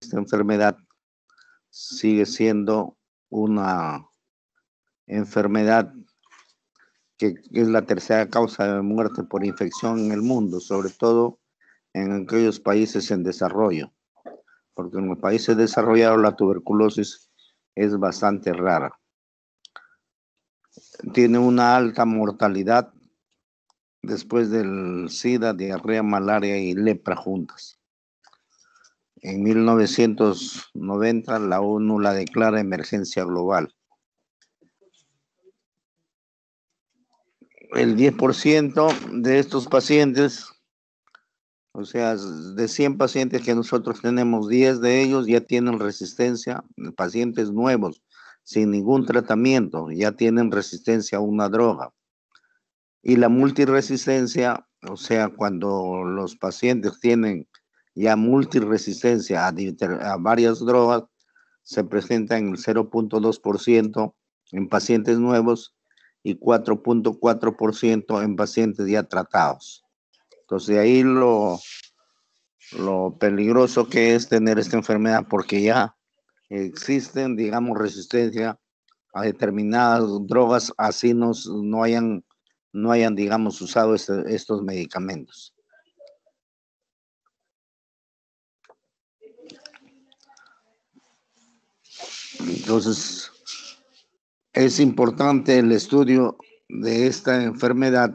esta enfermedad sigue siendo una enfermedad que es la tercera causa de muerte por infección en el mundo, sobre todo en aquellos países en desarrollo, porque en los países desarrollados la tuberculosis es bastante rara. Tiene una alta mortalidad después del SIDA, diarrea, malaria y lepra juntas. En 1990 la ONU la declara emergencia global. El 10% de estos pacientes, o sea, de 100 pacientes que nosotros tenemos, 10 de ellos ya tienen resistencia, pacientes nuevos, sin ningún tratamiento, ya tienen resistencia a una droga. Y la multiresistencia, o sea, cuando los pacientes tienen ya multiresistencia a varias drogas, se presenta en el 0.2% en pacientes nuevos y 4.4% en pacientes ya tratados. Entonces, ahí lo peligroso que es tener esta enfermedad, porque ya existen, digamos, resistencia a determinadas drogas, así no hayan, digamos, usado estos medicamentos. Entonces, es importante el estudio de esta enfermedad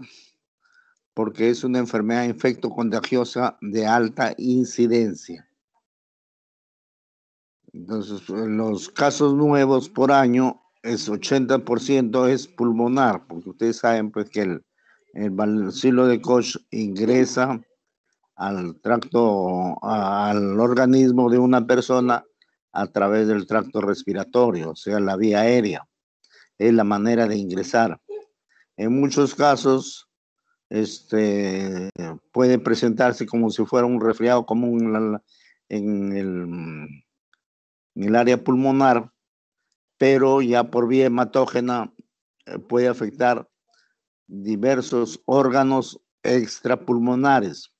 porque es una enfermedad infectocontagiosa de alta incidencia. Entonces, los casos nuevos por año, es 80% es pulmonar, porque ustedes saben pues que el bacilo de Koch ingresa al al organismo de una persona a través del tracto respiratorio, o sea, la vía aérea. Es la manera de ingresar. En muchos casos, puede presentarse como si fuera un resfriado común en el área pulmonar, pero ya por vía hematógena puede afectar diversos órganos extrapulmonares.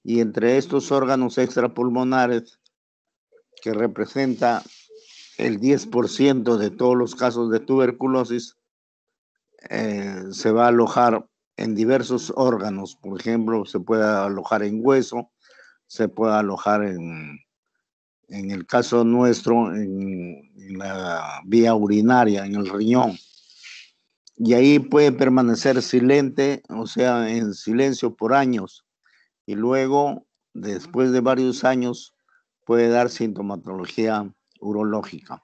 Y entre estos órganos extrapulmonares, que representa el 10% de todos los casos de tuberculosis, se va a alojar en diversos órganos. Por ejemplo, se puede alojar en hueso, se puede alojar en el caso nuestro, en la vía urinaria, en el riñón. Y ahí puede permanecer silente, o sea, en silencio por años. Y luego, después de varios años, puede dar sintomatología urológica.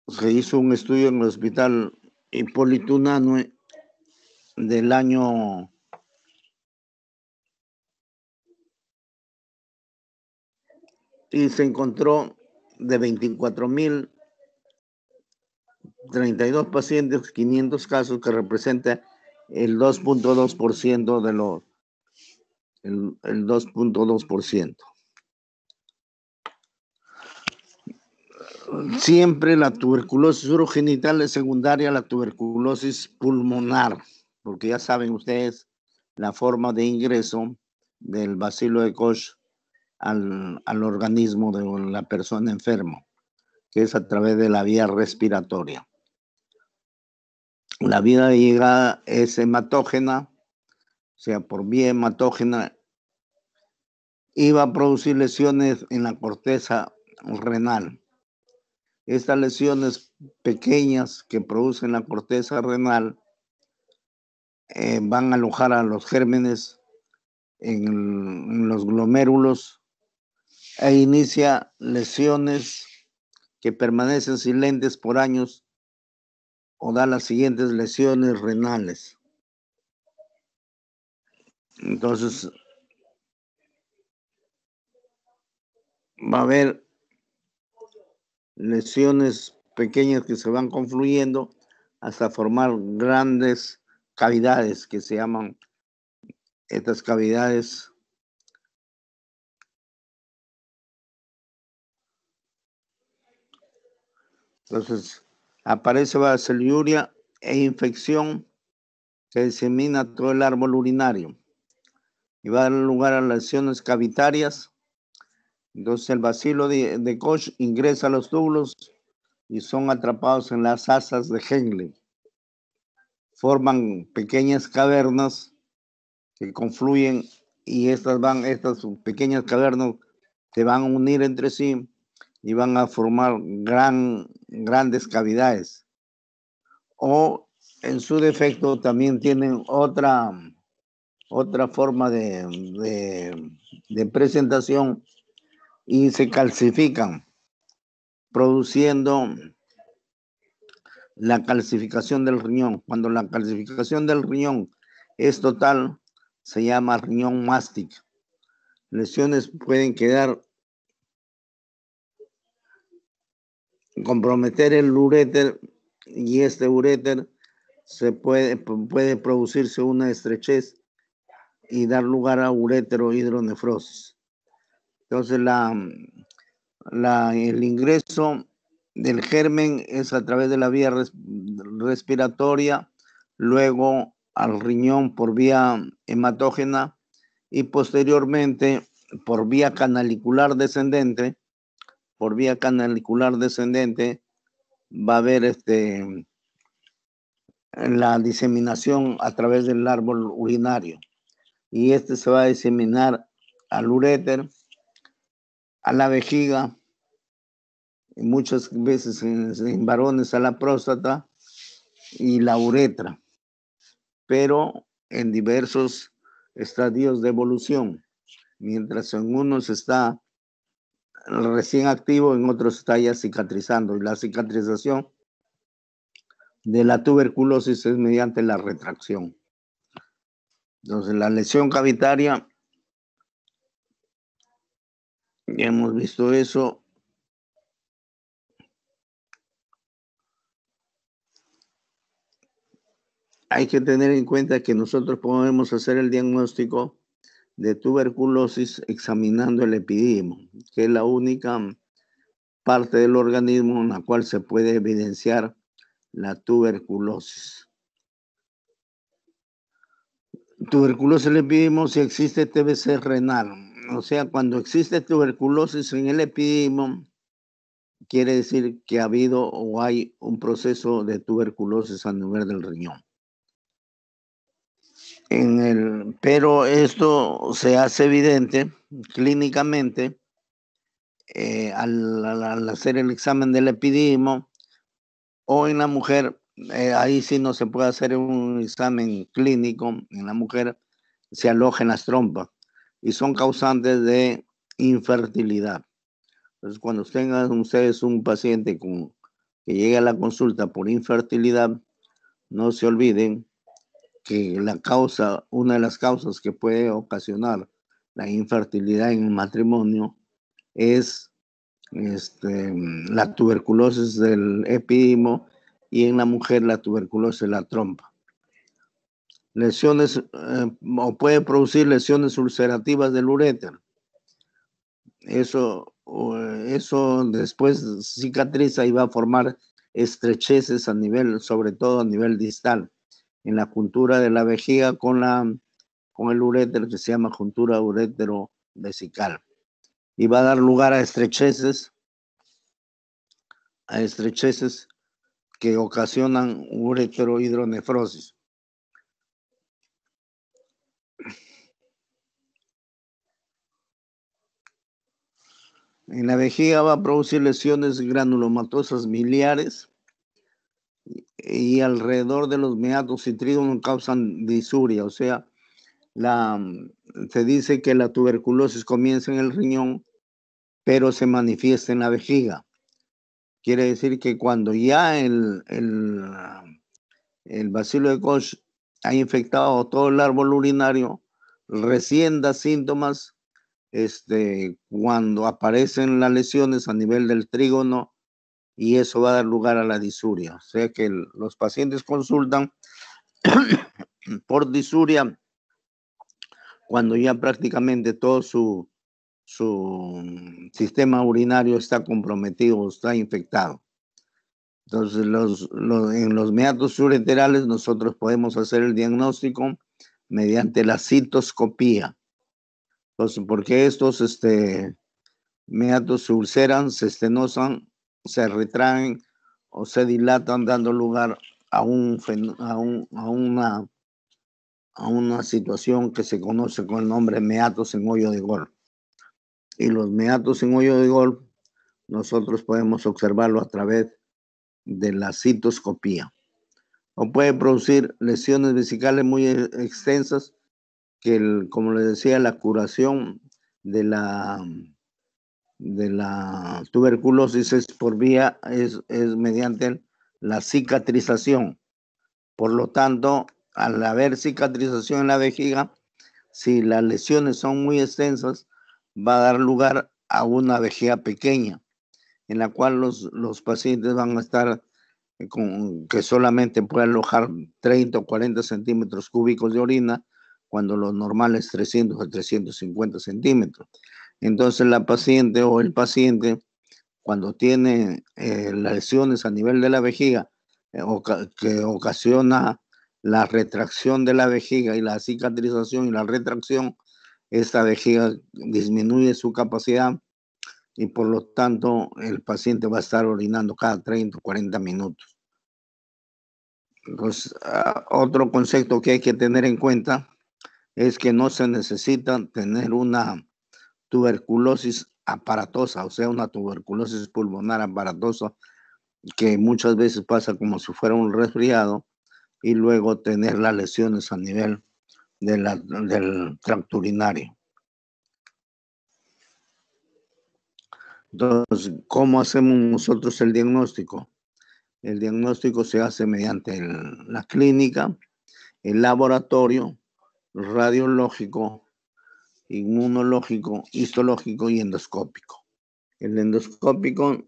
Se hizo un estudio en el hospital Hipólito Unanue del año y se encontró de 24.032 pacientes, 500 casos, que representa el 2.2% de los, el 2.2%. Siempre la tuberculosis urogenital es secundaria a la tuberculosis pulmonar, porque ya saben ustedes la forma de ingreso del bacilo de Koch al organismo de la persona enferma, que es a través de la vía respiratoria. La vía de llegada es hematógena, o sea, por vía hematógena, y va a producir lesiones en la corteza renal. Estas lesiones pequeñas que producen la corteza renal van a alojar a los gérmenes en los glomérulos e inicia lesiones que permanecen silentes por años o da las siguientes lesiones renales. Entonces, va a haber lesiones pequeñas que se van confluyendo hasta formar grandes cavidades que se llaman estas cavidades. Entonces, aparece bacteriuria e infección que disemina todo el árbol urinario y va a dar lugar a lesiones cavitarias Entonces el bacilo de Koch ingresa a los túbulos y son atrapados en las asas de Henle. Forman pequeñas cavernas que confluyen y estas pequeñas cavernas se van a unir entre sí y van a formar grandes cavidades. O en su defecto también tienen otra forma de presentación y se calcifican, produciendo la calcificación del riñón. Cuando la calcificación del riñón es total, se llama riñón mástica. Lesiones pueden comprometer el uréter y este uréter puede producirse una estrechez y dar lugar a ureterohidronefrosis. Entonces el ingreso del germen es a través de la vía respiratoria, luego al riñón por vía hematógena y posteriormente por vía canalicular descendente. Por vía canalicular descendente va a haber la diseminación a través del árbol urinario y se va a diseminar al uréter, a la vejiga, y muchas veces en varones a la próstata y la uretra, pero en diversos estadios de evolución. Mientras en unos está recién activo, en otros está ya cicatrizando. Y la cicatrización de la tuberculosis es mediante la retracción. Entonces, la lesión cavitaria, ya hemos visto eso. Hay que tener en cuenta que nosotros podemos hacer el diagnóstico de tuberculosis examinando el epidídimo, que es la única parte del organismo en la cual se puede evidenciar la tuberculosis. Tuberculosis del epidídimo, si existe TBC renal, o sea, cuando existe tuberculosis en el epidídimo, quiere decir que ha habido o hay un proceso de tuberculosis a nivel del riñón. Pero esto se hace evidente clínicamente al hacer el examen del epidídimo, o en la mujer, ahí sí no se puede hacer un examen clínico, en la mujer se aloja en las trompas y son causantes de infertilidad. Entonces, cuando tengan ustedes un paciente que llegue a la consulta por infertilidad, no se olviden que una de las causas que puede ocasionar la infertilidad en el matrimonio es la tuberculosis del epidídimo y en la mujer la tuberculosis de la trompa. Lesiones o puede producir lesiones ulcerativas del uréter. Eso después cicatriza y va a formar estrecheces sobre todo a nivel distal, en la juntura de la vejiga con el uréter, que se llama juntura ureterovesical, y va a dar lugar a estrecheces que ocasionan ureterohidronefrosis. En la vejiga va a producir lesiones granulomatosas miliares y alrededor de los meatos y trígonos causan disuria, o sea, se dice que la tuberculosis comienza en el riñón, pero se manifiesta en la vejiga. Quiere decir que cuando ya el bacilo de Koch ha infectado todo el árbol urinario, recién da síntomas cuando aparecen las lesiones a nivel del trígono, y eso va a dar lugar a la disuria. O sea que los pacientes consultan por disuria cuando ya prácticamente todo su sistema urinario está comprometido o está infectado. Entonces, en los meatos ureterales nosotros podemos hacer el diagnóstico mediante la citoscopía. Entonces, porque estos meatos se ulceran, se estenosan, se retraen o se dilatan, dando lugar a, a una situación que se conoce con el nombre meatos en hoyo de gol. Y los meatos en hoyo de gol, nosotros podemos observarlo a través de la citoscopía. O puede producir lesiones vesicales muy extensas, que como les decía, la curación de la tuberculosis es por vía, es mediante la cicatrización. Por lo tanto, al haber cicatrización en la vejiga, si las lesiones son muy extensas, va a dar lugar a una vejiga pequeña, en la cual los pacientes van a estar que solamente puede alojar 30 o 40 centímetros cúbicos de orina, cuando lo normal es 300 o 350 centímetros. Entonces la paciente o el paciente, cuando tiene lesiones a nivel de la vejiga, que ocasiona la retracción de la vejiga y la cicatrización y la retracción, esta vejiga disminuye su capacidad y por lo tanto el paciente va a estar orinando cada 30 o 40 minutos. Entonces, otro concepto que hay que tener en cuenta es que no se necesita tener una tuberculosis aparatosa, o sea, una tuberculosis pulmonar aparatosa, que muchas veces pasa como si fuera un resfriado, y luego tener las lesiones a nivel del tracto urinario. Entonces, ¿cómo hacemos nosotros el diagnóstico? El diagnóstico se hace mediante la clínica, el laboratorio, radiológico, inmunológico, histológico y endoscópico. El endoscópico,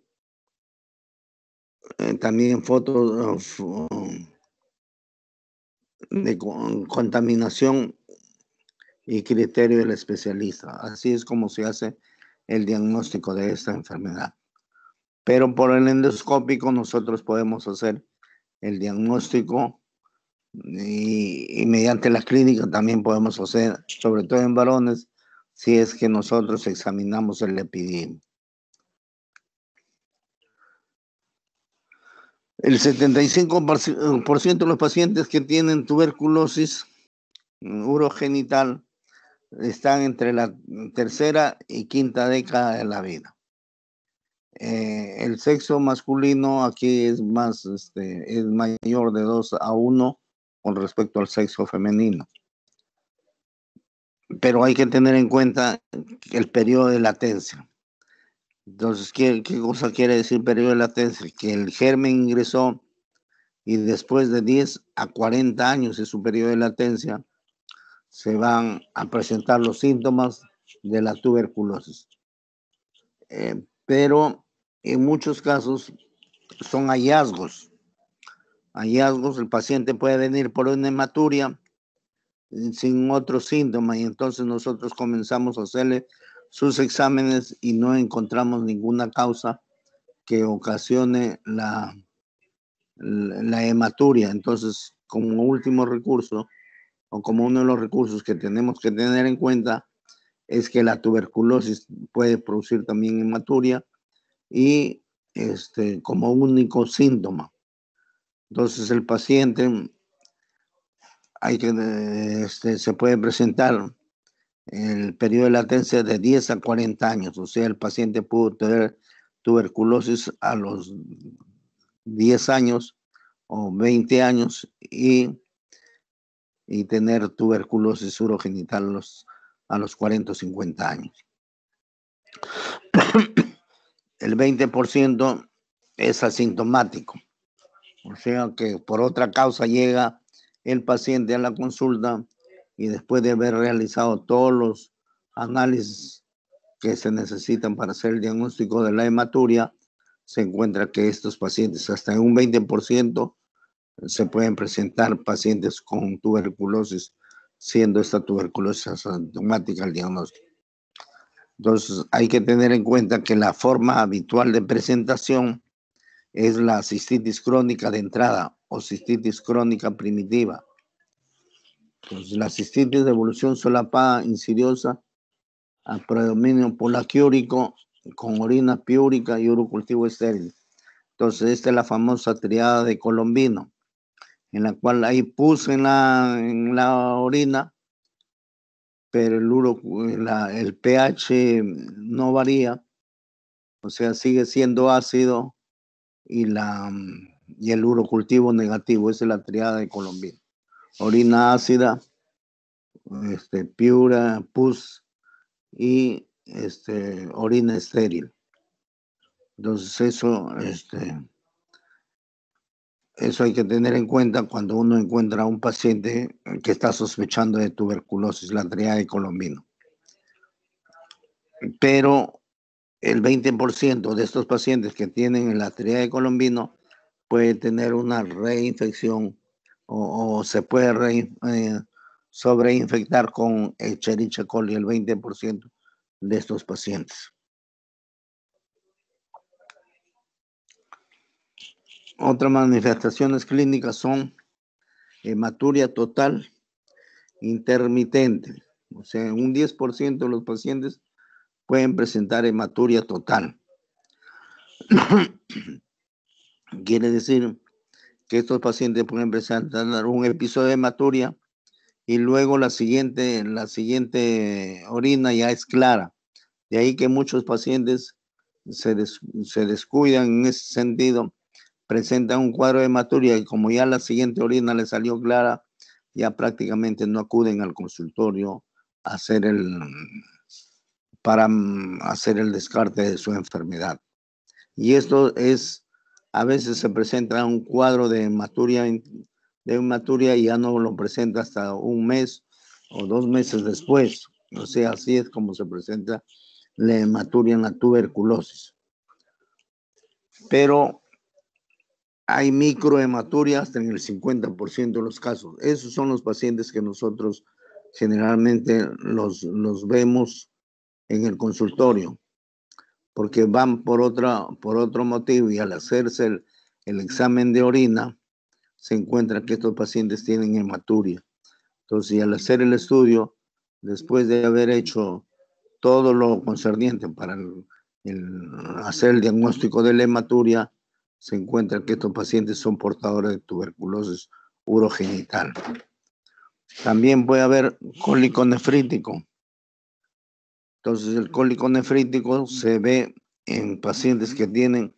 también fotos de contaminación y criterio del especialista. Así es como se hace el diagnóstico de esta enfermedad. Pero por el endoscópico nosotros podemos hacer el diagnóstico y mediante la clínica también podemos hacer, sobre todo en varones, si es que nosotros examinamos el epididio. El 75% de los pacientes que tienen tuberculosis urogenital están entre la tercera y quinta década de la vida. El sexo masculino aquí es más, es mayor de 2 a 1 con respecto al sexo femenino. Pero hay que tener en cuenta el periodo de latencia. Entonces, ¿qué cosa quiere decir periodo de latencia? Que el germen ingresó y después de 10 a 40 años de su periodo de latencia se van a presentar los síntomas de la tuberculosis. Pero en muchos casos son hallazgos. El paciente puede venir por una hematuria sin otro síntoma y entonces nosotros comenzamos a hacerle sus exámenes y no encontramos ninguna causa que ocasione la hematuria. Entonces, como último recurso o como uno de los recursos que tenemos que tener en cuenta es que la tuberculosis puede producir también hematuria y como único síntoma. Entonces el paciente se puede presentar el periodo de latencia de 10 a 40 años, o sea, el paciente pudo tener tuberculosis a los 10 años o 20 años y tener tuberculosis urogenital a los 40 o 50 años. El 20% es asintomático, o sea que por otra causa llega el paciente a la consulta y después de haber realizado todos los análisis que se necesitan para hacer el diagnóstico de la hematuria, se encuentra que estos pacientes, hasta en un 20%, se pueden presentar pacientes con tuberculosis, siendo esta tuberculosis asintomática el diagnóstico. Entonces, hay que tener en cuenta que la forma habitual de presentación es la cistitis crónica de entrada o cistitis crónica primitiva. Entonces, la cistitis de evolución solapada insidiosa a predominio polaquiúrico con orina piúrica y urocultivo estéril. Entonces, esta es la famosa triada de Colombino, en la cual hay pus en la orina, pero el pH no varía, o sea, sigue siendo ácido y el urocultivo negativo. Esa es la triada de Colombino. Orina ácida, piura, pus y orina estéril. Entonces eso hay que tener en cuenta cuando uno encuentra a un paciente que está sospechando de tuberculosis, la triada de Colombino. Pero el 20% de estos pacientes que tienen la triada de Colombino puede tener una reinfección o se puede sobreinfectar con Escherichia coli, el 20% de estos pacientes. Otras manifestaciones clínicas son hematuria total intermitente. O sea, un 10% de los pacientes pueden presentar hematuria total. Quiere decir que estos pacientes pueden presentar un episodio de hematuria y luego la siguiente orina ya es clara. De ahí que muchos pacientes se descuidan en ese sentido, presentan un cuadro de hematuria y como ya la siguiente orina les salió clara, ya prácticamente no acuden al consultorio para hacer el descarte de su enfermedad. Y esto a veces se presenta un cuadro de hematuria y ya no lo presenta hasta un mes o 2 meses después. O sea, así es como se presenta la hematuria en la tuberculosis. Pero hay microhematuria hasta en el 50% de los casos. Esos son los pacientes que nosotros generalmente los vemos en el consultorio, porque van por otro motivo y al hacerse el examen de orina, se encuentra que estos pacientes tienen hematuria. Entonces, al hacer el estudio, después de haber hecho todo lo concerniente para hacer el diagnóstico de la hematuria, se encuentra que estos pacientes son portadores de tuberculosis urogenital. También puede haber cólico nefrítico. Entonces, el cólico nefrítico se ve en pacientes que tienen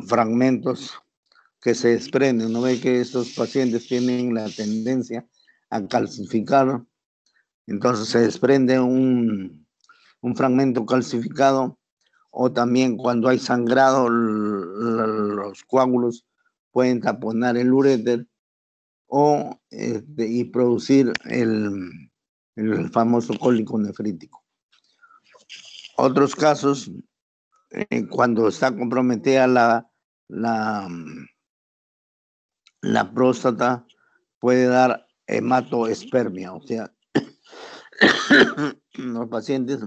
fragmentos que se desprenden. ¿No ve que estos pacientes tienen la tendencia a calcificar? Entonces se desprende un fragmento calcificado, o también cuando hay sangrado, los coágulos pueden taponar el uréter y producir el famoso cólico nefrítico. Otros casos, cuando está comprometida la próstata, puede dar hematoespermia, o sea, los pacientes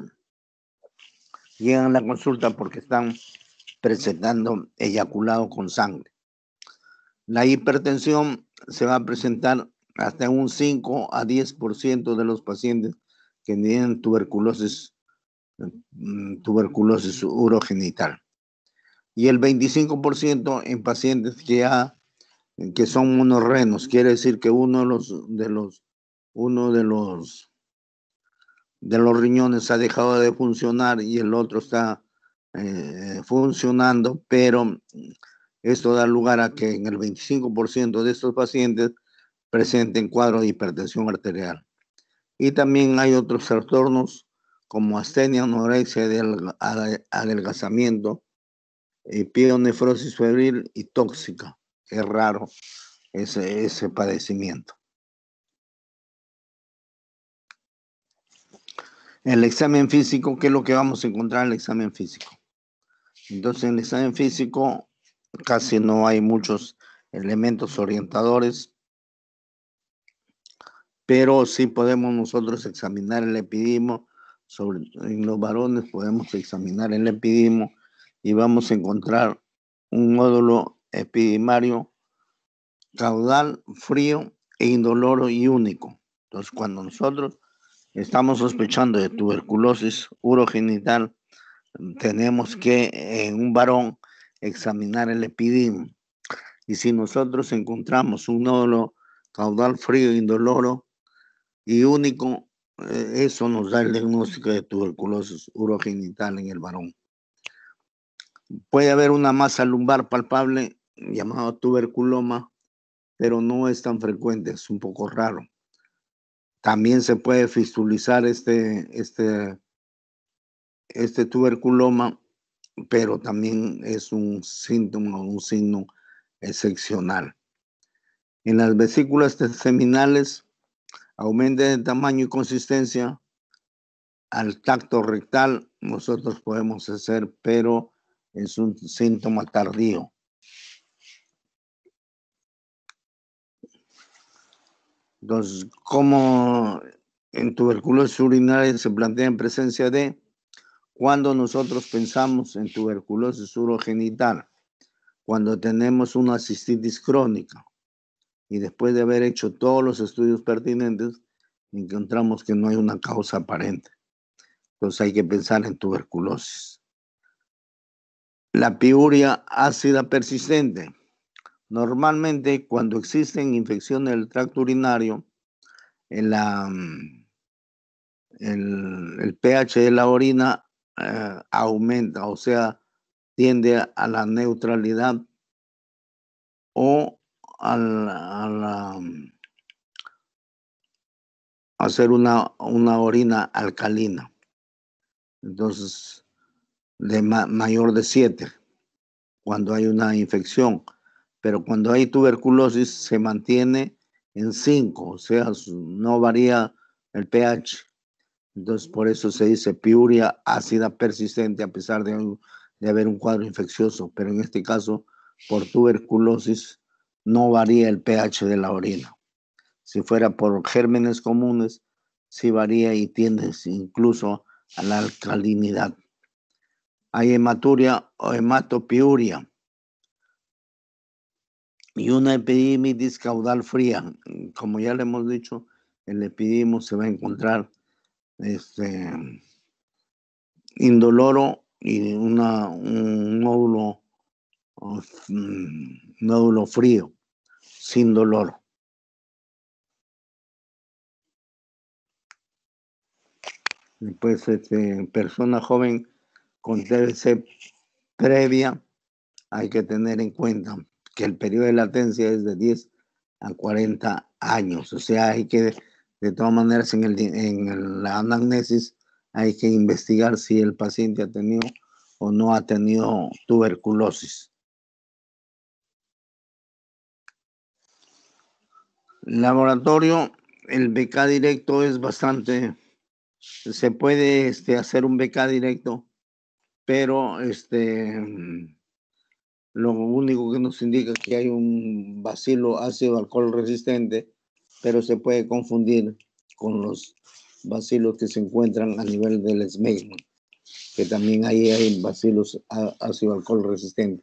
llegan a la consulta porque están presentando eyaculado con sangre. La hipertensión se va a presentar hasta un 5 a 10% de los pacientes que tienen tuberculosis urogenital. Y el 25% en pacientes que son monorrenos, quiere decir que uno de los riñones ha dejado de funcionar y el otro está funcionando, pero esto da lugar a que en el 25% de estos pacientes presenten cuadro de hipertensión arterial. Y también hay otros trastornos como astenia, anorexia, adelgazamiento, pionefrosis febril y tóxica. Es raro ese padecimiento. El examen físico, ¿qué es lo que vamos a encontrar en el examen físico? Entonces, en el examen físico casi no hay muchos elementos orientadores, pero sí podemos nosotros examinar el epidimo. En los varones podemos examinar el epidimo y vamos a encontrar un módulo epidimario caudal, frío e indoloro y único. Entonces, cuando nosotros estamos sospechando de tuberculosis urogenital, tenemos que en un varón examinar el epididio. Y si nosotros encontramos un nódulo caudal frío, indoloro y único, eso nos da el diagnóstico de tuberculosis urogenital en el varón. Puede haber una masa lumbar palpable llamada tuberculoma, pero no es tan frecuente, es un poco raro. También se puede fistulizar este tuberculoma, pero también es un síntoma, un signo excepcional. En las vesículas seminales aumenta de tamaño y consistencia. Al tacto rectal nosotros podemos hacer, pero es un síntoma tardío. Entonces, como en tuberculosis urinaria se plantea en presencia de, cuando nosotros pensamos en tuberculosis urogenital, cuando tenemos una cistitis crónica y después de haber hecho todos los estudios pertinentes, encontramos que no hay una causa aparente. Entonces hay que pensar en tuberculosis. La piuria ácida persistente. Normalmente cuando existen infecciones del tracto urinario, el pH de la orina aumenta, o sea, tiende a la neutralidad o a hacer una orina alcalina. Entonces, de mayor de 7, cuando hay una infección. Pero cuando hay tuberculosis se mantiene en 5, o sea, no varía el pH. Entonces, por eso se dice piuria ácida persistente a pesar de haber un cuadro infeccioso. Pero en este caso, por tuberculosis, no varía el pH de la orina. Si fuera por gérmenes comunes, sí varía y tiende incluso a la alcalinidad. Hay hematuria o hematopiuria y una epididimitis caudal fría. Como ya le hemos dicho, el epididimo se va a encontrar indoloro y un nódulo frío, sin dolor. Después, persona joven con TBC previa, hay que tener en cuenta que el periodo de latencia es de 10 a 40 años. O sea, hay que, de todas maneras, en la anamnesis, hay que investigar si el paciente ha tenido o no ha tenido tuberculosis. Laboratorio, el BK directo es bastante, se puede hacer un BK directo, pero lo único que nos indica es que hay un bacilo ácido alcohol resistente, pero se puede confundir con los bacilos que se encuentran a nivel del esmegma, que también ahí hay bacilos ácido alcohol resistente,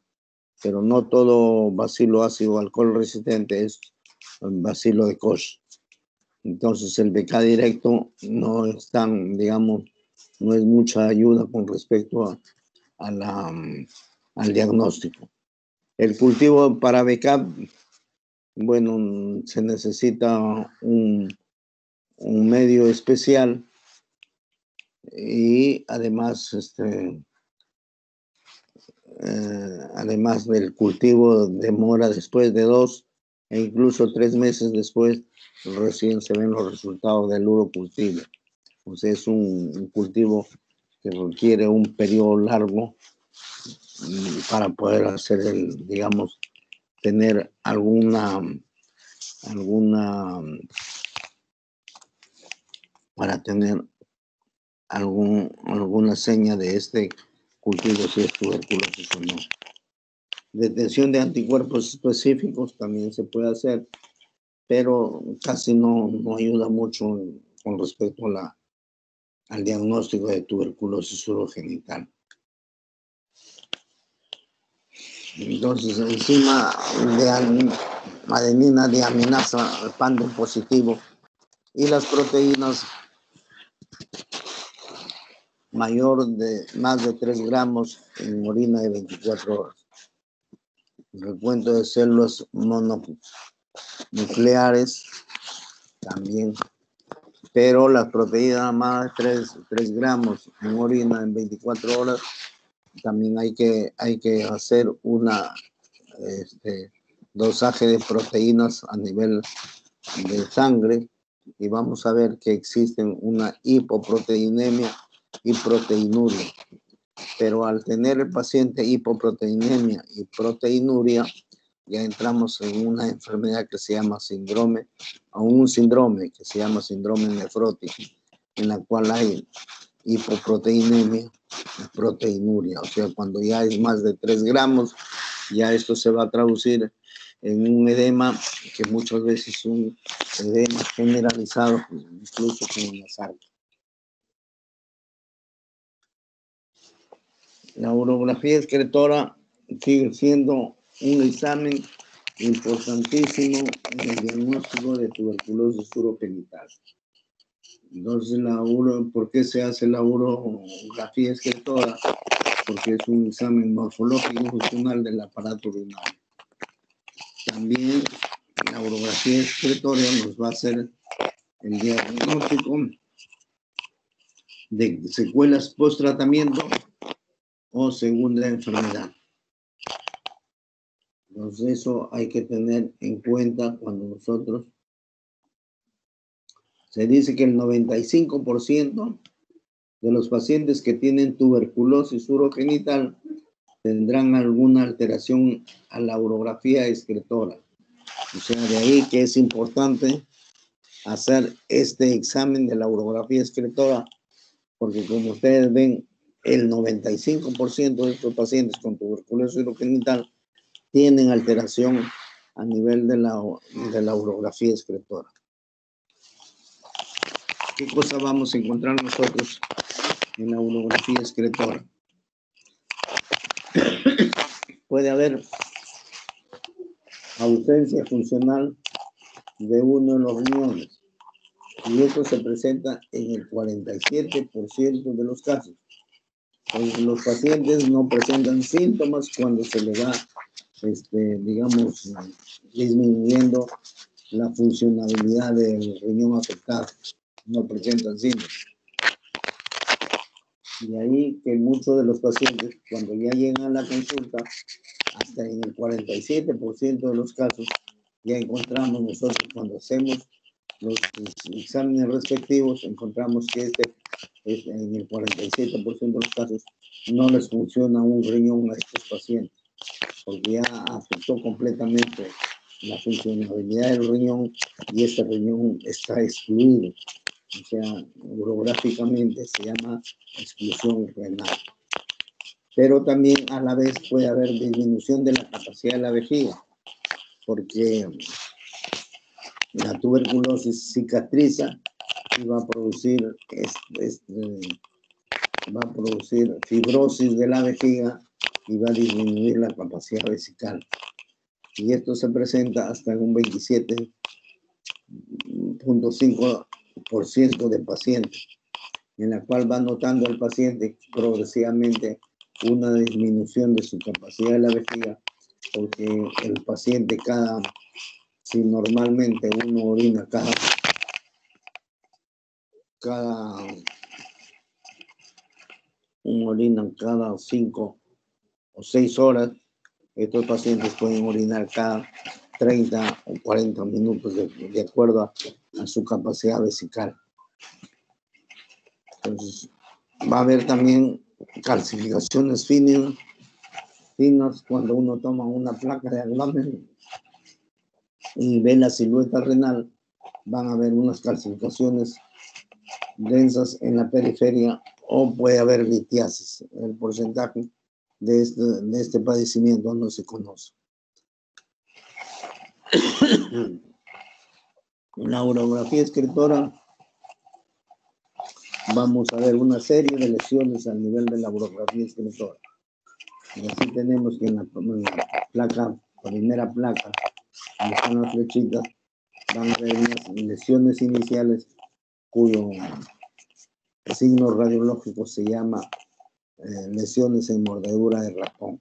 pero no todo bacilo ácido alcohol resistente es bacilo de Koch. Entonces el BK directo no es tan, digamos, no es mucha ayuda con respecto al diagnóstico. El cultivo para BK, bueno, se necesita un medio especial y además, además del cultivo demora después de 2 e incluso 3 meses después, recién se ven los resultados del urocultivo. O sea, es un cultivo que requiere un periodo largo para poder hacer digamos, tener para tener alguna seña de este cultivo, si es tuberculosis o no. Detección de anticuerpos específicos también se puede hacer, pero casi no ayuda mucho con respecto al diagnóstico de tuberculosis urogenital. Entonces, enzima de adenina diaminasa, el PAN positivo, y las proteínas mayor de más de 3 gramos en orina de 24 horas. El recuento de células mononucleares también, pero las proteínas más de 3 gramos en orina en 24 horas, también hay que hacer una dosaje de proteínas a nivel de sangre, y vamos a ver que existen una hipoproteinemia y proteinuria. Pero al tener el paciente hipoproteinemia y proteinuria, ya entramos en una enfermedad que se llama síndrome que se llama síndrome nefrótico, en la cual hay hipoproteinemia y proteinuria. O sea, cuando ya es más de 3 gramos, ya esto se va a traducir en un edema, que muchas veces es un edema generalizado, incluso con la sangre. La urografía excretora sigue siendo un examen importantísimo en el diagnóstico de tuberculosis urogenital. Entonces, ¿por qué se hace la urografía excretora? Porque es un examen morfológico funcional del aparato urinario. También la urografía excretora nos va a hacer el diagnóstico de secuelas post-tratamiento o segunda enfermedad. Entonces eso hay que tener en cuenta cuando nosotros... Se dice que el 95% de los pacientes que tienen tuberculosis urogenital tendrán alguna alteración a la urografía excretora. O sea, de ahí que es importante hacer este examen de la urografía excretora, porque como ustedes ven, el 95% de estos pacientes con tuberculosis urogenital tienen alteración a nivel de la urografía excretora. ¿Qué cosa vamos a encontrar nosotros en la urografía excretora? Puede haber ausencia funcional de uno de los riñones, y esto se presenta en el 47% de los casos. Los pacientes no presentan síntomas cuando se le va, digamos, disminuyendo la funcionalidad del riñón afectado. No presentan síntomas. Y ahí que muchos de los pacientes, cuando ya llegan a la consulta, hasta en el 47% de los casos, ya encontramos nosotros, cuando hacemos los exámenes respectivos, encontramos que en el 47% de los casos no les funciona un riñón a estos pacientes, porque ya afectó completamente la funcionalidad del riñón y este riñón está excluido. O sea, urográficamente se llama exclusión renal. Pero también a la vez puede haber disminución de la capacidad de la vejiga, porque la tuberculosis cicatriza y va a producir fibrosis de la vejiga y va a disminuir la capacidad vesical. Y esto se presenta hasta en un 27.5% de pacientes, en la cual va notando el paciente progresivamente una disminución de su capacidad de la vejiga, porque el paciente si normalmente uno orina cada 5 o 6 horas, estos pacientes pueden orinar cada 30 o 40 minutos de acuerdo a su capacidad vesical. Entonces, va a haber también calcificaciones finas cuando uno toma una placa de abdomen y ve la silueta renal. Van a haber unas calcificaciones densas en la periferia, o puede haber litiasis. El porcentaje de este padecimiento no se conoce. En la urografía excretora vamos a ver una serie de lesiones a nivel de la urografía excretora. Y así tenemos que en la primera placa, donde están las flechitas, van a ver unas lesiones iniciales cuyo signo radiológico se llama lesiones en mordedura de ratón.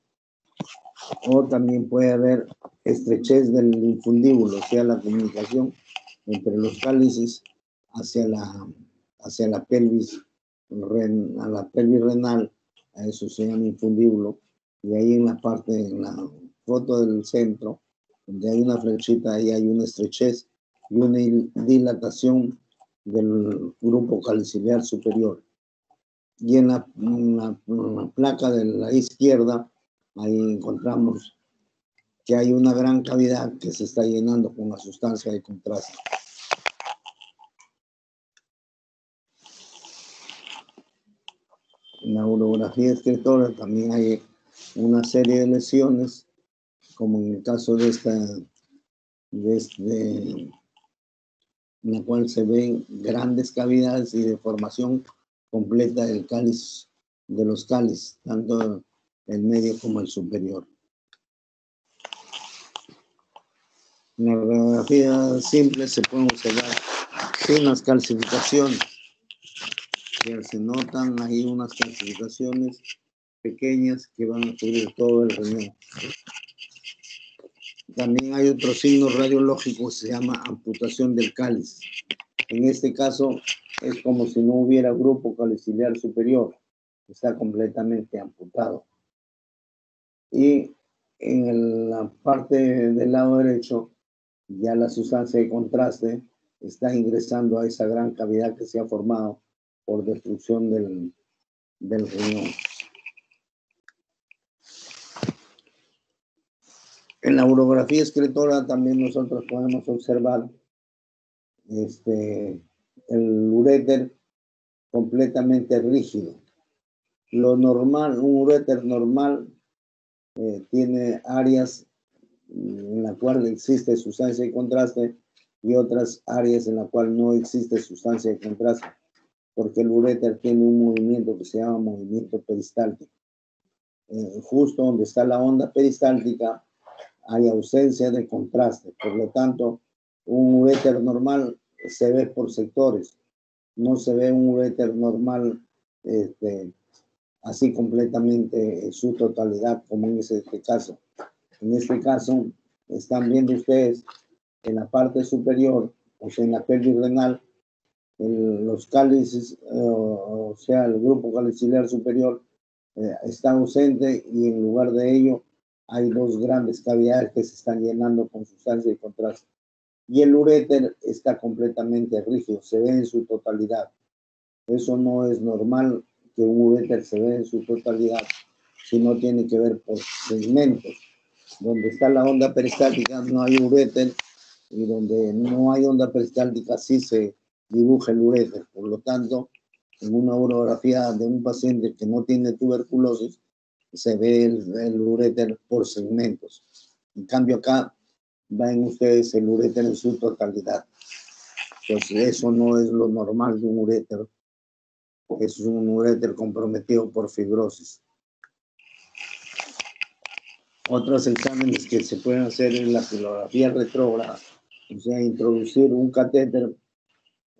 O también puede haber estrechez del infundíbulo, o sea, la comunicación entre los cálices hacia la pelvis, a la pelvis renal, a eso se llama infundíbulo, y ahí en la foto del centro, donde hay una flechita, ahí hay una estrechez y una dilatación del grupo caliciliar superior. Y en la placa de la izquierda, ahí encontramos que hay una gran cavidad que se está llenando con la sustancia de contraste. En la urografía excretora también hay una serie de lesiones, como en el caso en la cual se ven grandes cavidades y deformación completa del cáliz, de los cálices, tanto el medio como el superior. En la radiografía simple se pueden observar unas calcificaciones. Ya se notan ahí unas calcificaciones pequeñas que van a cubrir todo el riñón. También hay otro signo radiológico que se llama amputación del cáliz. En este caso es como si no hubiera grupo caliciliar superior, está completamente amputado. Y en la parte del lado derecho, ya la sustancia de contraste está ingresando a esa gran cavidad que se ha formado por destrucción del riñón. En la urografía excretora también nosotros podemos observar el uréter completamente rígido. Lo normal, un uréter normal tiene áreas en la cual existe sustancia de contraste y otras áreas en la cual no existe sustancia de contraste, porque el uréter tiene un movimiento que se llama movimiento peristáltico. Justo donde está la onda peristáltica hay ausencia de contraste, por lo tanto, un uréter normal se ve por sectores, no se ve un uréter normal así completamente en su totalidad, como en este caso. En este caso, están viendo ustedes en la parte superior, o sea, en la pelvis renal, los cálices, o sea, el grupo caliciliar superior está ausente y en lugar de ello hay dos grandes cavidades que se están llenando con sustancia de contraste. Y el uréter está completamente rígido, se ve en su totalidad. Eso no es normal que un uréter se vea en su totalidad, sino tiene que ver por segmentos. Donde está la onda peristáltica no hay uréter, y donde no hay onda peristáltica sí se dibuja el uréter. Por lo tanto, en una urografía de un paciente que no tiene tuberculosis, se ve el uréter por segmentos. En cambio acá ven ustedes el uréter en su totalidad. Entonces eso no es lo normal de un uréter. Es un uréter comprometido por fibrosis. Otros exámenes que se pueden hacer en la filografía retrógrada, o sea, introducir un catéter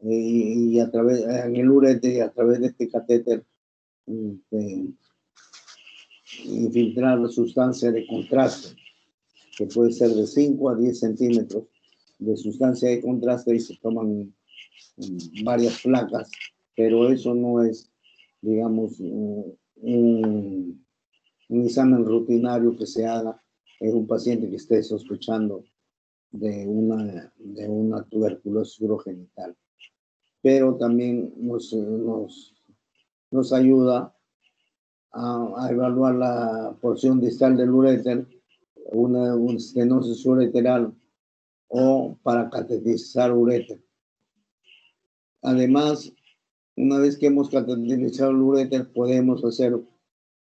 y a través en el uréter y a través de este catéter infiltrar la sustancia de contraste, que puede ser de 5 a 10 centímetros de sustancia de contraste y se toman varias placas, pero eso no es, digamos, un examen rutinario que se haga en un paciente que esté sospechando de una tuberculosis urogenital. Pero también nos ayuda a evaluar la porción distal del uréter, una estenosis ureteral o para cateterizar uréter. Además, una vez que hemos cateterizado el uréter, podemos hacer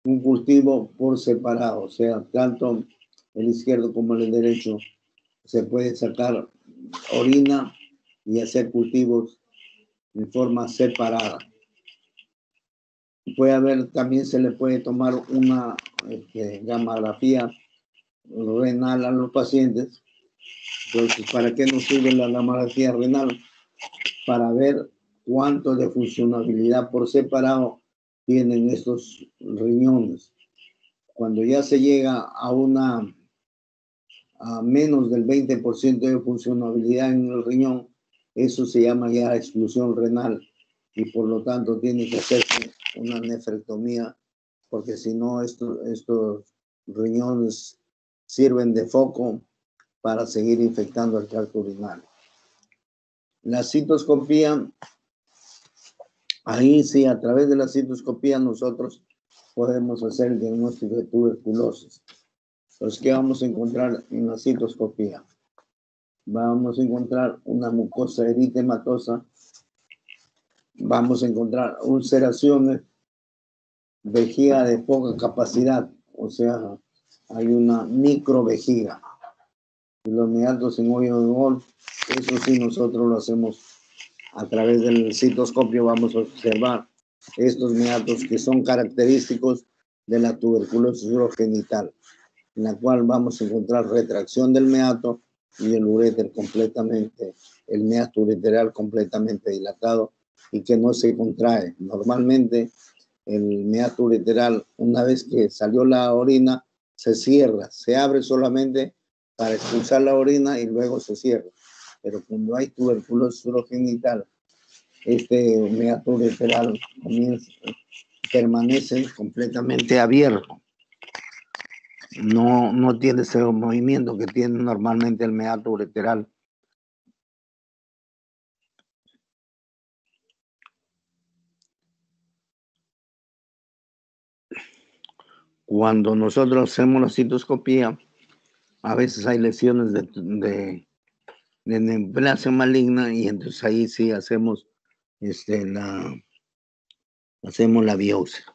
un cultivo por separado, o sea, tanto el izquierdo como el derecho se puede sacar orina y hacer cultivos de forma separada. Puede haber, también se le puede tomar una gamografía renal a los pacientes. Entonces, ¿para qué nos sirve la gamografía renal? Para ver cuánto de funcionabilidad por separado tienen estos riñones. Cuando ya se llega a menos del 20% de funcionabilidad en el riñón, eso se llama ya exclusión renal y por lo tanto tiene que hacerse una nefrectomía, porque si no estos riñones sirven de foco para seguir infectando el tracto urinario. La citoscopía, ahí sí, a través de la citoscopía nosotros podemos hacer el diagnóstico de tuberculosis. Entonces, ¿qué vamos a encontrar en la citoscopía? Vamos a encontrar una mucosa eritematosa, vamos a encontrar ulceraciones, vejiga de poca capacidad, o sea, hay una microvejiga. Los meatos en hoyo de Wolf, eso sí nosotros lo hacemos a través del citoscopio, vamos a observar estos meatos que son característicos de la tuberculosis urogenital, en la cual vamos a encontrar retracción del meato y el uréter completamente, el meato ureteral completamente dilatado y que no se contrae. Normalmente el meato ureteral, una vez que salió la orina, se cierra, se abre solamente para expulsar la orina y luego se cierra. Pero cuando hay tuberculosis urogenital, este meato ureteral permanece completamente abierto. No tiene ese movimiento que tiene normalmente el meato ureteral. Cuando nosotros hacemos la citoscopía, a veces hay lesiones de neoplasia maligna y entonces ahí sí hacemos la biopsia.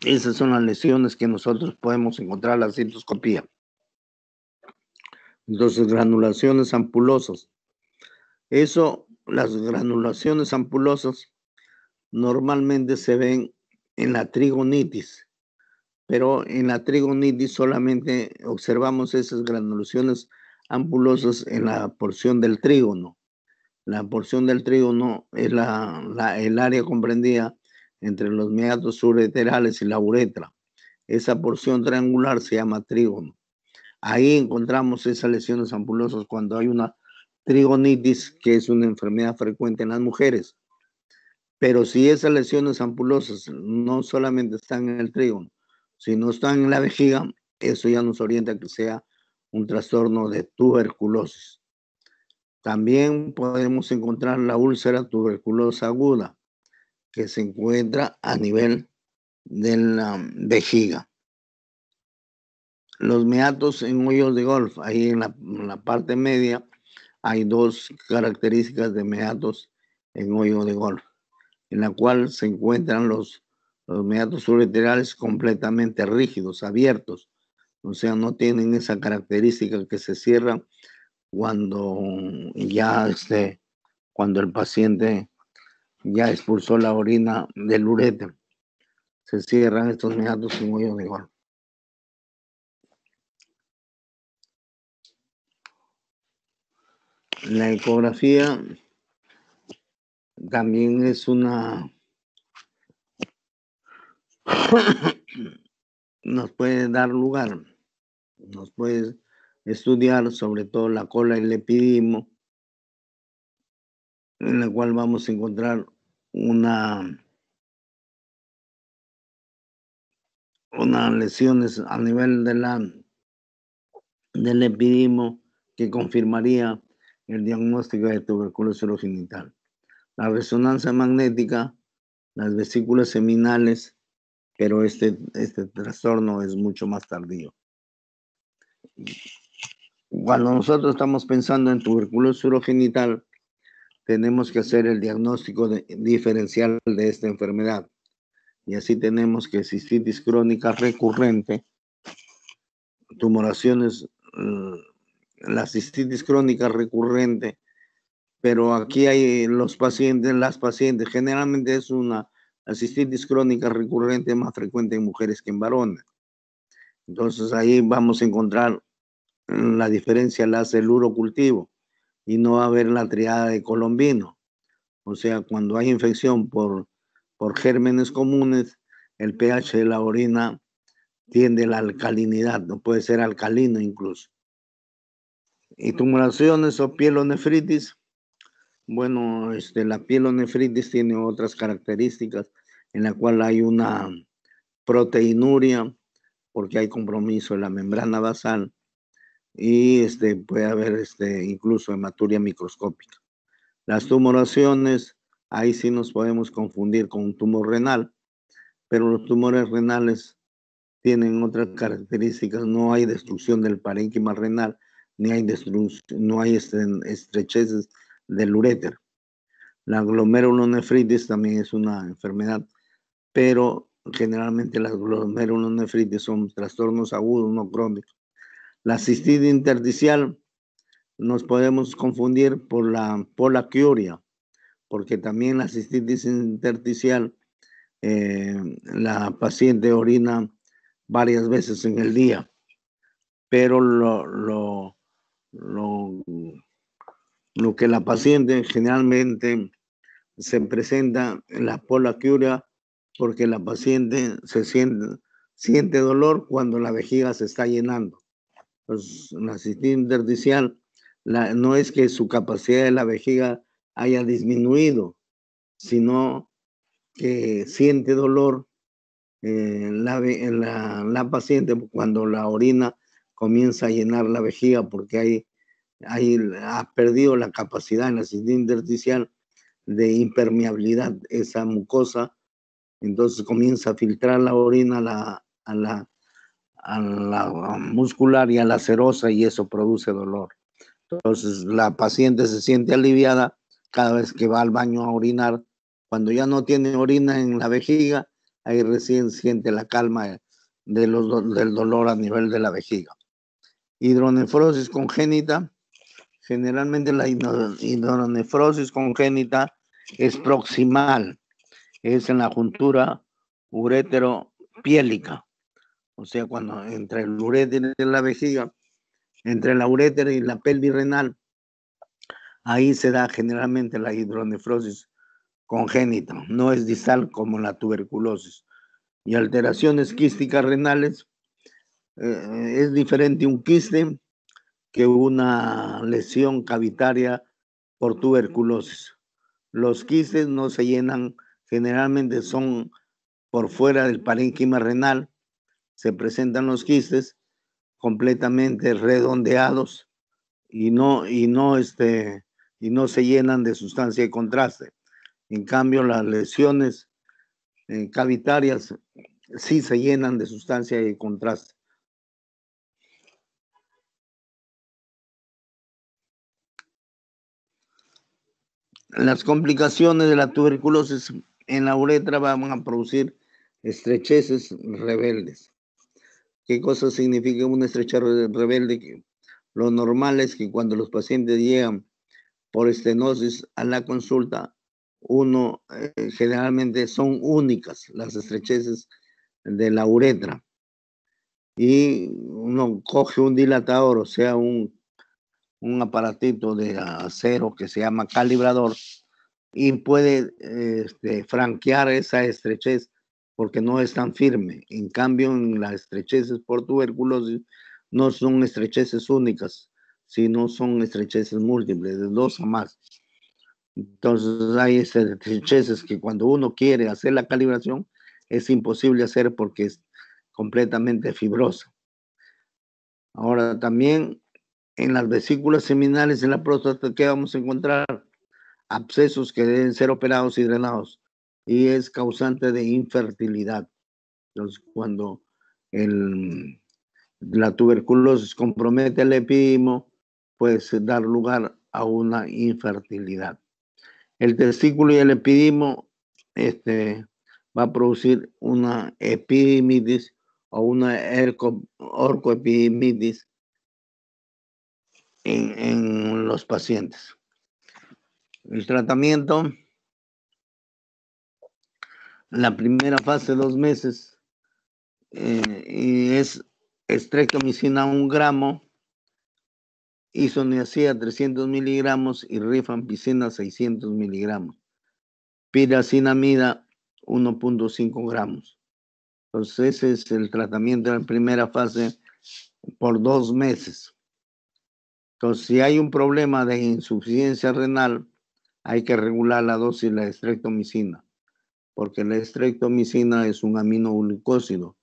Esas son las lesiones que nosotros podemos encontrar en la citoscopía. Entonces, granulaciones ampulosas. Las granulaciones ampulosas normalmente se ven en la trigonitis, pero en la trigonitis solamente observamos esas granulaciones ampulosas en la porción del trígono. La porción del trígono es el área comprendida entre los meatos ureterales y la uretra. Esa porción triangular se llama trígono. Ahí encontramos esas lesiones ampulosas cuando hay una trigonitis, que es una enfermedad frecuente en las mujeres. Pero si esas lesiones ampulosas no solamente están en el trígono, sino están en la vejiga, eso ya nos orienta a que sea un trastorno de tuberculosis. También podemos encontrar la úlcera tuberculosa aguda, que se encuentra a nivel de la vejiga. Los meatos en hoyos de golf, ahí en la parte media, hay dos características de meatos en hoyo de golf, en la cual se encuentran los meatos ureterales completamente rígidos, abiertos, o sea, no tienen esa característica que se cierran cuando cuando el paciente ya expulsó la orina del uréter. Se cierran estos meatos en hoyo de golf. La ecografía también es nos puede dar lugar, nos puede estudiar sobre todo la cola y el epidimo, en la cual vamos a encontrar unas lesiones a nivel del epidimo que confirmaría el diagnóstico de tuberculosis urogenital. La resonancia magnética, las vesículas seminales, pero este trastorno es mucho más tardío. Cuando nosotros estamos pensando en tuberculosis urogenital, tenemos que hacer el diagnóstico diferencial de esta enfermedad. Y así tenemos que cistitis crónica recurrente, tumoraciones, la cistitis crónica recurrente, pero aquí hay las pacientes, generalmente es la cistitis crónica recurrente más frecuente en mujeres que en varones. Entonces ahí vamos a encontrar la diferencia, la hace el urocultivo. y no va a haber la triada de Colombino. O sea, cuando hay infección por gérmenes comunes, el pH de la orina tiende a la alcalinidad, no puede ser alcalino incluso. Y tumoraciones o pielonefritis, bueno, la pielonefritis tiene otras características en la cual hay una proteinuria, porque hay compromiso en la membrana basal, y puede haber incluso hematuria microscópica. Las tumoraciones, ahí sí nos podemos confundir con un tumor renal, pero los tumores renales tienen otras características, no hay destrucción del parénquima renal, ni hay no hay estrecheces del uréter. La glomerulonefritis también es una enfermedad, pero generalmente las glomerulonefritis son trastornos agudos, no crónicos. La cistitis intersticial nos podemos confundir por la polaquiuria, porque también la cistitis intersticial, la paciente orina varias veces en el día, pero lo que la paciente generalmente se presenta en la polaquiuria porque la paciente siente dolor cuando la vejiga se está llenando. Pues la cistitis intersticial no es que su capacidad de la vejiga haya disminuido, sino que siente dolor la paciente cuando la orina comienza a llenar la vejiga porque ha perdido la capacidad en la cistitis intersticial de impermeabilidad esa mucosa, entonces comienza a filtrar la orina a la muscular y a la serosa y eso produce dolor. Entonces la paciente se siente aliviada cada vez que va al baño a orinar. Cuando ya no tiene orina en la vejiga, ahí recién siente la calma del dolor a nivel de la vejiga. Hidronefrosis congénita. Generalmente la hidronefrosis congénita es proximal, es en la juntura urétero-piélica. O sea, cuando entre el uréter y la vejiga, entre la uréter y la pelvis renal, ahí se da generalmente la hidronefrosis congénita, no es distal como la tuberculosis. Y alteraciones quísticas renales, es diferente un quiste que una lesión cavitaria por tuberculosis. Los quistes no se llenan, generalmente son por fuera del parénquima renal, se presentan los quistes completamente redondeados y no se llenan de sustancia de contraste. En cambio, las lesiones cavitarias sí se llenan de sustancia de contraste. Las complicaciones de la tuberculosis en la uretra van a producir estrecheces rebeldes. ¿Qué cosa significa una estrechez rebelde? Lo normal es que cuando los pacientes llegan por estenosis a la consulta, generalmente son únicas las estrecheces de la uretra y uno coge un dilatador, o sea, un aparatito de acero que se llama calibrador y puede franquear esa estrechez porque no es tan firme. En cambio, en las estrecheces por tuberculosis no son estrecheces únicas, sino son estrecheces múltiples, de 2 a más. Entonces hay estrecheces que cuando uno quiere hacer la calibración es imposible hacer porque es completamente fibrosa. Ahora también en las vesículas seminales en la próstata, ¿qué vamos a encontrar? Abscesos que deben ser operados y drenados y es causante de infertilidad. Entonces, cuando la tuberculosis compromete el epidimo, puede dar lugar a una infertilidad. El testículo y el epidimo va a producir una epidimitis o una orcoepidimitis en los pacientes. El tratamiento, la primera fase, 2 meses, y es estreptomicina 1 gramo isoniazida 300 miligramos y rifampicina 600 miligramos. Piracinamida 1.5 gramos. Entonces ese es el tratamiento en la primera fase por 2 meses. Entonces, si hay un problema de insuficiencia renal, hay que regular la dosis de la estreptomicina, porque la estreptomicina es un aminoglucósido,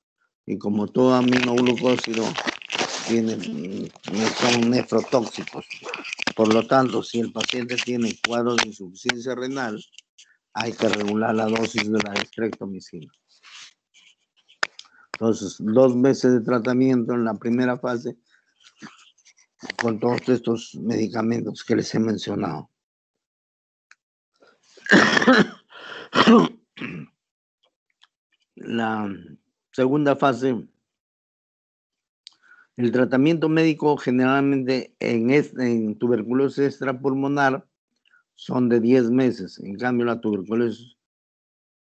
y como todo aminoglucósido, son nefrotóxicos. Por lo tanto, si el paciente tiene cuadro de insuficiencia renal, hay que regular la dosis de la estreptomicina. Entonces, 2 meses de tratamiento en la primera fase con todos estos medicamentos que les he mencionado. La segunda fase, el tratamiento médico generalmente en tuberculosis extrapulmonar son de 10 meses. En cambio, la tuberculosis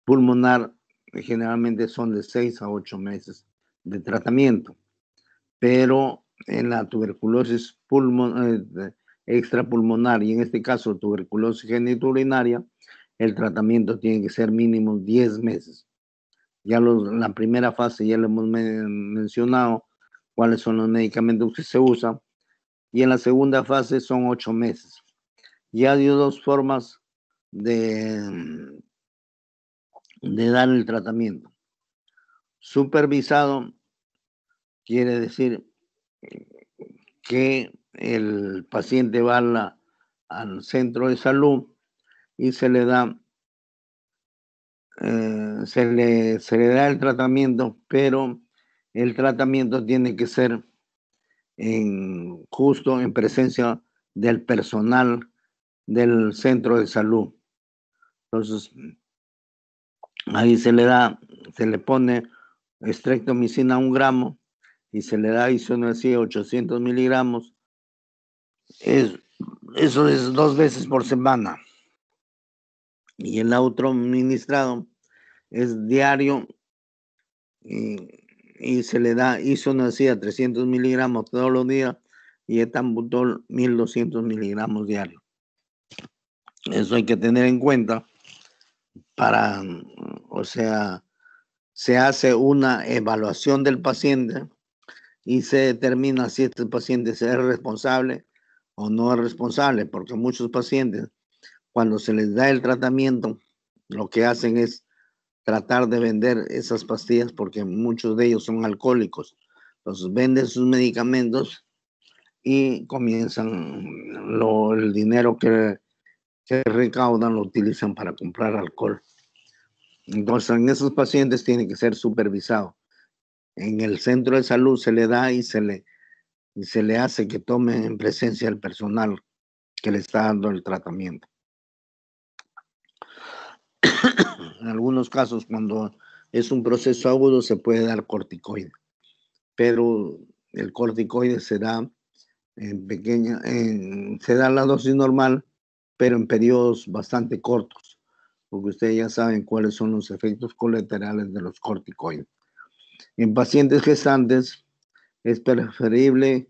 pulmonar generalmente son de 6 a 8 meses de tratamiento. Pero en la tuberculosis extrapulmonar y en este caso tuberculosis genitourinaria, el tratamiento tiene que ser mínimo 10 meses. Ya en la primera fase ya le hemos mencionado cuáles son los medicamentos que se usan, y en la segunda fase son 8 meses. Ya hay 2 formas de dar el tratamiento. Supervisado quiere decir que el paciente va al centro de salud y se le da el tratamiento, pero el tratamiento tiene que ser justo en presencia del personal del centro de salud. Entonces, ahí se le pone estreptomicina 1 gramo y se le da isoniazida 800 miligramos. Eso es 2 veces por semana. Y el otro administrado es diario y se le da isoniazida 300 miligramos todos los días y etambutol 1200 miligramos diarios. Eso hay que tener en cuenta se hace una evaluación del paciente y se determina si este paciente es responsable o no es responsable, porque muchos pacientes, cuando se les da el tratamiento, lo que hacen es tratar de vender esas pastillas porque muchos de ellos son alcohólicos. Entonces venden sus medicamentos y comienzan el dinero que recaudan lo utilizan para comprar alcohol. Entonces en esos pacientes tiene que ser supervisado. En el centro de salud se le da y se le hace que tome en presencia del personal que le está dando el tratamiento. En algunos casos, cuando es un proceso agudo, se puede dar corticoide, pero el corticoide se da se da la dosis normal, pero en periodos bastante cortos, porque ustedes ya saben cuáles son los efectos colaterales de los corticoides. En pacientes gestantes es preferible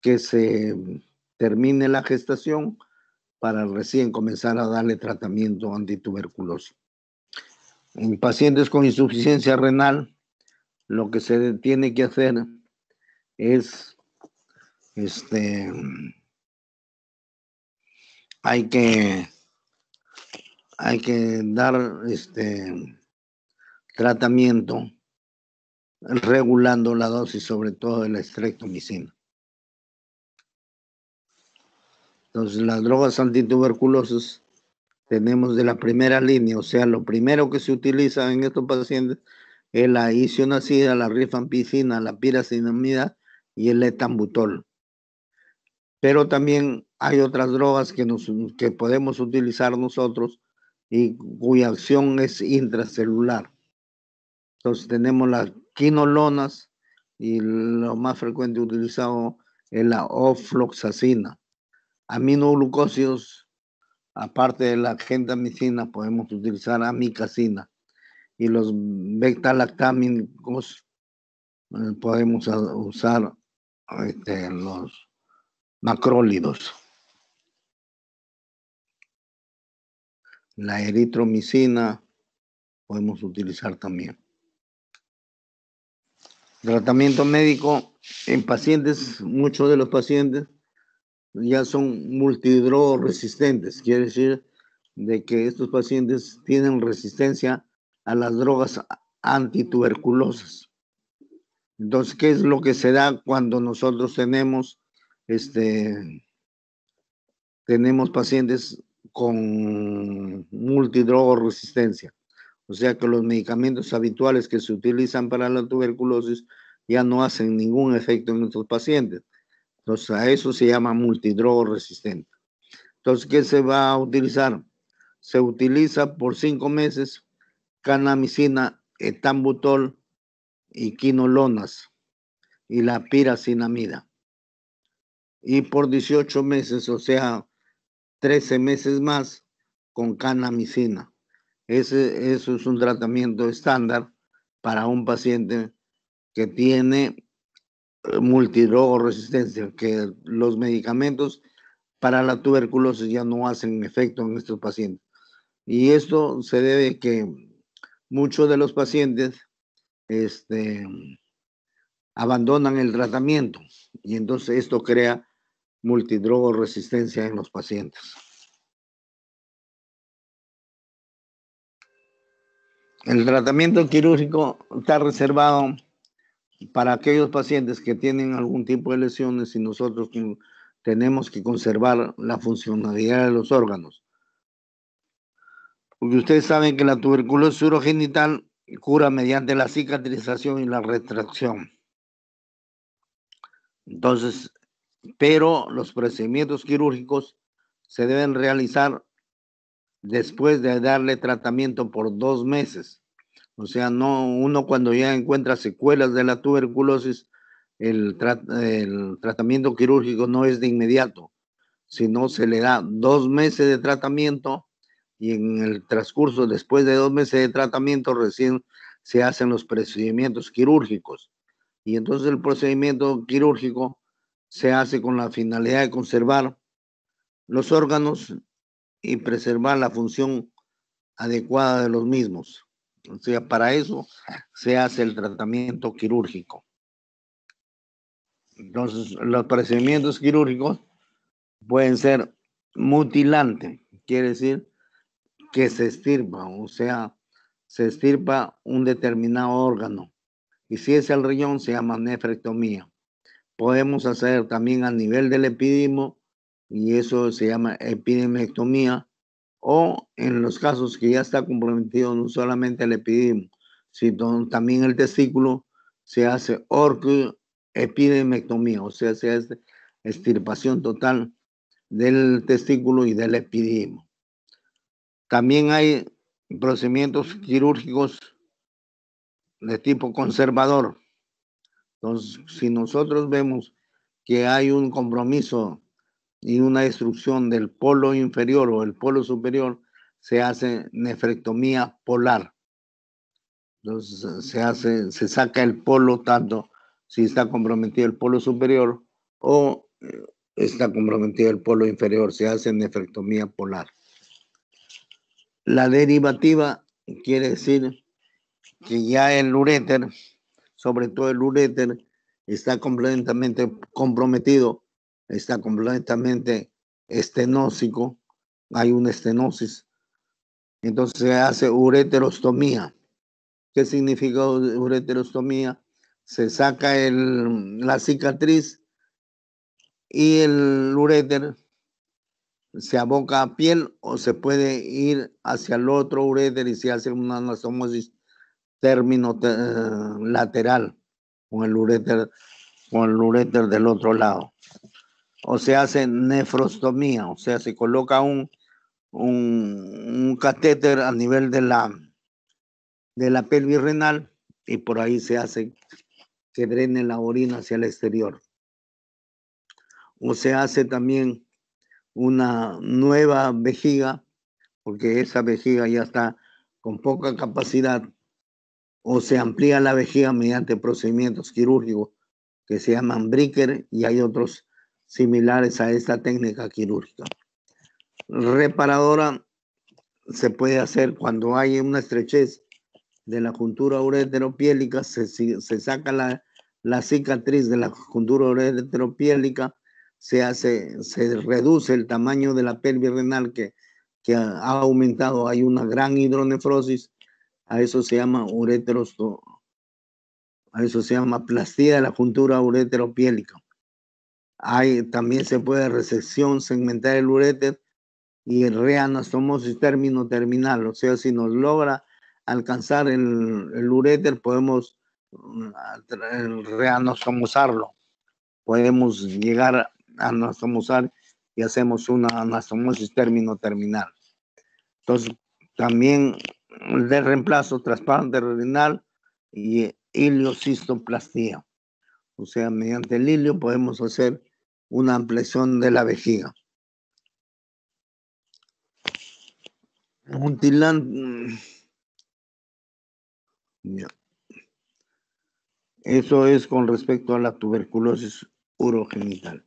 que se termine la gestación para recién comenzar a darle tratamiento antituberculoso. En pacientes con insuficiencia renal, lo que se tiene que hacer es hay que dar tratamiento regulando la dosis, sobre todo de la estreptomicina. Entonces, las drogas antituberculosas tenemos de la primera línea, o sea, lo primero que se utiliza en estos pacientes es la isoniazida, la rifampicina, la piracinamida y el etambutol. Pero también hay otras drogas que podemos utilizar nosotros y cuya acción es intracelular. Entonces tenemos las quinolonas y lo más frecuente utilizado es la ofloxacina. Aminoglucósidos, aparte de la gentamicina, podemos utilizar amicacina. Y los beta-lactámicos podemos usar macrólidos. La eritromicina podemos utilizar también. Tratamiento médico en pacientes, muchos de los pacientes ya son multidrogoresistentes, quiere decir de que estos pacientes tienen resistencia a las drogas antituberculosas. Entonces, ¿qué es lo que se da cuando nosotros tenemos pacientes con multidrogoresistencia? O sea que los medicamentos habituales que se utilizan para la tuberculosis ya no hacen ningún efecto en nuestros pacientes. Entonces, a eso se llama multidrogoresistente. Entonces, ¿qué se va a utilizar? Se utiliza por 5 meses canamicina, etambutol y quinolonas y la piracinamida. Y por 18 meses, o sea, 13 meses más con canamicina. Eso es un tratamiento estándar para un paciente que tiene multidrogoresistencia, que los medicamentos para la tuberculosis ya no hacen efecto en estos pacientes. Y esto se debe a que muchos de los pacientes abandonan el tratamiento y entonces esto crea multidrogoresistencia en los pacientes. El tratamiento quirúrgico está reservado para aquellos pacientes que tienen algún tipo de lesiones y nosotros tenemos que conservar la funcionalidad de los órganos. Porque ustedes saben que la tuberculosis urogenital cura mediante la cicatrización y la retracción. Entonces, pero los procedimientos quirúrgicos se deben realizar después de darle tratamiento por 2 meses. O sea, no uno cuando ya encuentra secuelas de la tuberculosis, el tratamiento quirúrgico no es de inmediato, sino se le da 2 meses de tratamiento y en el transcurso, después de 2 meses de tratamiento, recién se hacen los procedimientos quirúrgicos. Y entonces el procedimiento quirúrgico se hace con la finalidad de conservar los órganos y preservar la función adecuada de los mismos. O sea, para eso se hace el tratamiento quirúrgico. Entonces, los procedimientos quirúrgicos pueden ser mutilantes, quiere decir que se extirpa, o sea, se extirpa un determinado órgano. Y si es el riñón, se llama nefrectomía. Podemos hacer también a nivel del epidimo, y eso se llama epidemectomía, o en los casos que ya está comprometido no solamente el epidimo, sino también el testículo, se hace orquioepidemectomía, o sea, se hace extirpación total del testículo y del epidimo. También hay procedimientos quirúrgicos de tipo conservador. Entonces, si nosotros vemos que hay un compromiso y una destrucción del polo inferior o el polo superior, se hace nefrectomía polar. Entonces se saca el polo tanto si está comprometido el polo superior o está comprometido el polo inferior, se hace nefrectomía polar. La derivativa quiere decir que ya el uréter, sobre todo el uréter, está completamente comprometido, está completamente estenósico, hay una estenosis. Entonces se hace ureterostomía. ¿Qué significa ureterostomía? Se saca la cicatriz y el uréter se aboca a piel o se puede ir hacia el otro uréter y se hace una anastomosis lateral con el uréter del otro lado. O se hace nefrostomía, o sea, se coloca un catéter a nivel de la pelvis renal y por ahí se hace que drene la orina hacia el exterior. O se hace también una nueva vejiga, porque esa vejiga ya está con poca capacidad, o se amplía la vejiga mediante procedimientos quirúrgicos que se llaman Bricker y hay otros similares a esta técnica quirúrgica. Reparadora se puede hacer cuando hay una estrechez de la juntura ureteropiélica, se saca la cicatriz de la juntura ureteropiélica, se reduce el tamaño de la pelvis renal que ha aumentado, hay una gran hidronefrosis, a eso se llama plastía de la juntura ureteropiélica. También se puede resección, segmentar el uréter y reanastomosis término-terminal, o sea, si nos logra alcanzar el uréter, podemos reanastomosarlo, podemos llegar a anastomosar y hacemos una anastomosis término-terminal. Entonces, también de reemplazo, trasplante renal y iliocistoplastía. O sea, mediante el hilio podemos hacer una ampliación de la vejiga. Eso es con respecto a la tuberculosis urogenital.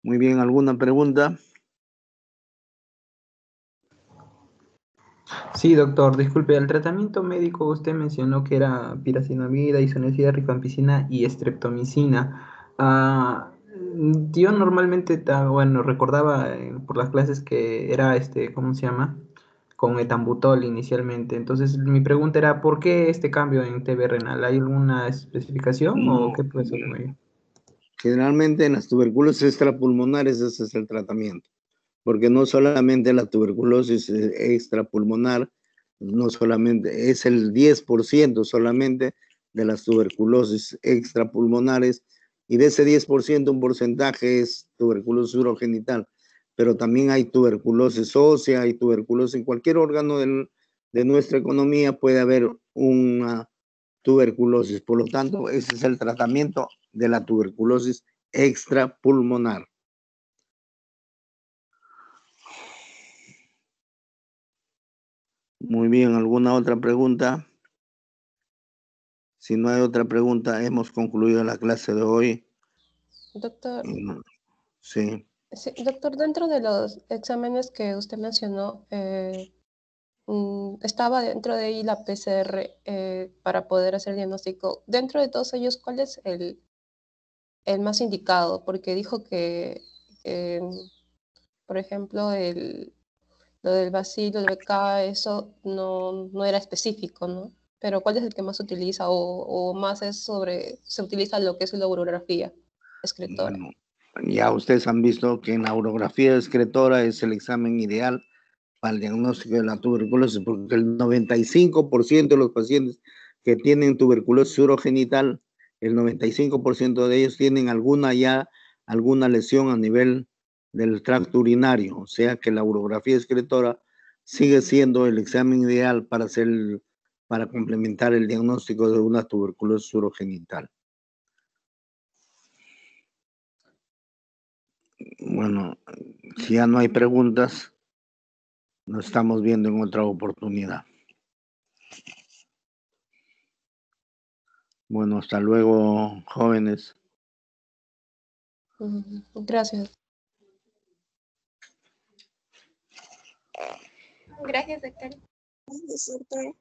Muy bien, ¿alguna pregunta? Sí, doctor, disculpe, el tratamiento médico usted mencionó que era piracinamida, isoniazida, rifampicina y streptomicina. Yo normalmente, bueno, recordaba por las clases que era ¿cómo se llama? Con etambutol inicialmente. Entonces, mi pregunta era, ¿por qué este cambio en TB renal? ¿Hay alguna especificación o qué pasó con ello? Generalmente en las tuberculosis extrapulmonares ese es el tratamiento, porque no solamente la tuberculosis extrapulmonar, no solamente, es el 10% solamente de las tuberculosis extrapulmonares, y de ese 10% un porcentaje es tuberculosis urogenital, pero también hay tuberculosis ósea, hay tuberculosis en cualquier órgano de nuestra economía puede haber una tuberculosis. Por lo tanto, ese es el tratamiento de la tuberculosis extrapulmonar. Muy bien, ¿alguna otra pregunta? Si no hay otra pregunta, hemos concluido la clase de hoy. Doctor, Sí. sí, doctor, dentro de los exámenes que usted mencionó, estaba dentro de ahí la PCR para poder hacer diagnóstico. Dentro de todos ellos, ¿cuál es el más indicado? Porque dijo que, por ejemplo, lo del bacilo, el BK, eso no era específico, ¿no? Pero ¿cuál es el que más se utiliza o más se utiliza lo que es la urografía excretora? Bueno, ya ustedes han visto que en la urografía excretora es el examen ideal para el diagnóstico de la tuberculosis, porque el 95% de los pacientes que tienen tuberculosis urogenital, el 95% de ellos tienen alguna lesión a nivel del tracto urinario, o sea que la urografía excretora sigue siendo el examen ideal para complementar el diagnóstico de una tuberculosis urogenital. Bueno, si ya no hay preguntas, nos estamos viendo en otra oportunidad. Bueno, hasta luego, jóvenes. Gracias. Gracias, doctor. Gracias, doctor.